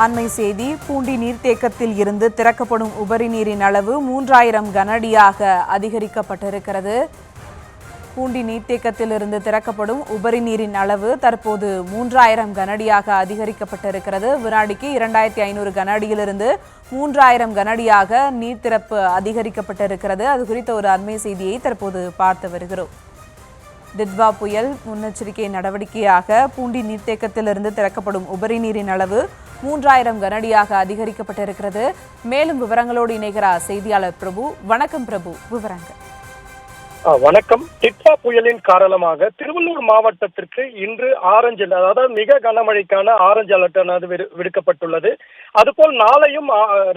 அண்மை செய்தி, பூண்டி நீர்த்தேக்கத்தில் இருந்து திறக்கப்படும் உபரி நீரின் அளவு 3000 கனஅடியாக அதிகரிக்கப்பட்டிருக்கிறது. பூண்டி நீர்த்தேக்கத்திலிருந்து திறக்கப்படும் உபரி நீரின் அளவு தற்போது 3000 கனஅடியாக அதிகரிக்கப்பட்டிருக்கிறது. வினாடிக்கு 2500 கனஅடியிலிருந்து 3000 கனஅடியாக நீர் திறப்பு அதிகரிக்கப்பட்டிருக்கிறது. அது குறித்த ஒரு அண்மை செய்தியை தற்போது பார்த்து வருகிறோம். டிட்வா புயல் முன்னெச்சரிக்கை நடவடிக்கையாக பூண்டி நீர்த்தேக்கத்திலிருந்து திறக்கப்படும் உபரி நீரின் அளவு 3000 கனஅடியாக அதிகரிக்கப்பட்டிருக்கிறது. மேலும் விவரங்களோடு இணைகிறார் செய்தியாளர் பிரபு. வணக்கம் பிரபு, விவரங்கள். வணக்கம். டிட்வா புயலின் காரணமாக திருவள்ளூர் மாவட்டத்திற்கு இன்று ஆரஞ்சு, அதாவது மிக கனமழைக்கான ஆரஞ்சு அலர்ட் விடுக்கப்பட்டுள்ளது. அதுபோல் நாளையும்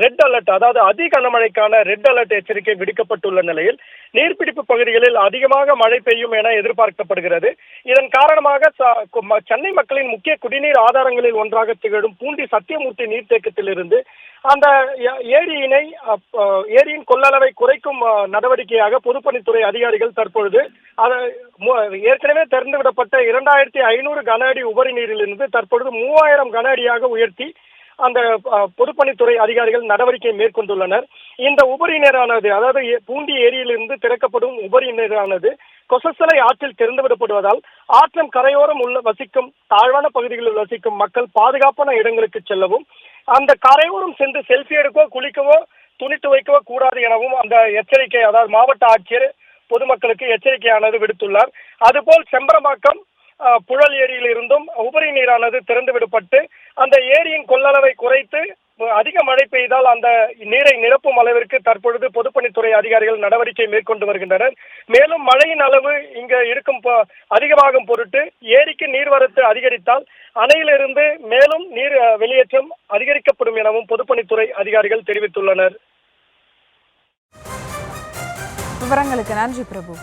ரெட் அலர்ட், அதாவது அதி கனமழைக்கான ரெட் அலர்ட் எச்சரிக்கை விடுக்கப்பட்டுள்ள நிலையில் நீர்பிடிப்பு பகுதிகளில் அதிகமாக மழை பெய்யும் என எதிர்பார்க்கப்படுகிறது. இதன் காரணமாக சென்னை மக்களின் முக்கிய குடிநீர் ஆதாரங்களில் ஒன்றாக திகழும் பூண்டி சத்தியமூர்த்தி நீர்த்தேக்கத்திலிருந்து அந்த ஏரியின் கொள்ளளவை குறைக்கும் நடவடிக்கையாக பொதுப்பணித்துறை அதிகாரிகள் தற்பொழுது ஏற்கனவே திறந்துவிடப்பட்ட 2500 கன அடி உபரி நீரிலிருந்து தற்பொழுது 3000 கன அடியாக உயர்த்தி அந்த பொதுப்பணித்துறை அதிகாரிகள் நடவடிக்கை மேற்கொண்டுள்ளனர். இந்த உபரி நீரானது, அதாவது பூண்டி ஏரியிலிருந்து திறக்கப்படும் உபரி நீரானது கொசஸ்தலை ஆற்றில் திறந்துவிடப்படுவதால் ஆற்றின் கரையோரம் வசிக்கும் தாழ்வான பகுதிகளில் வசிக்கும் மக்கள் பாதுகாப்பான இடங்களுக்கு செல்லவும், அந்த கரையோரம் சென்று செல்ஃபி எடுக்கவோ குளிக்கவோ துணி துவைக்கவோ கூடாது எனவும் அந்த எச்சரிக்கை, அதாவது மாவட்ட ஆட்சியர் பொதுமக்களுக்கு எச்சரிக்கையானது விடுத்துள்ளார். அதுபோல் செம்பரம்பாக்கம் புழல் ஏரியில் இருந்தும் உபரி நீரானது திறந்து விடப்பட்டு அந்த ஏரியின் கொள்ளளவை குறைத்து அதிக மழை பெய்தால் அந்த நீரை நிரப்பும் அளவிற்கு தற்பொழுது பொதுப்பணித்துறை அதிகாரிகள் நடவடிக்கை மேற்கொண்டு வருகின்றனர். மேலும் மழையின் அளவு இங்கு இருக்கும் அதிகமாகும் பொருட்டு ஏரிக்கு நீர்வரத்து அதிகரித்தால் அணையிலிருந்து மேலும் நீர் வெளியேற்றம் அதிகரிக்கப்படும் எனவும் பொதுப்பணித்துறை அதிகாரிகள் தெரிவித்துள்ளனர். விவரங்களுக்கு நன்றி பிரபு.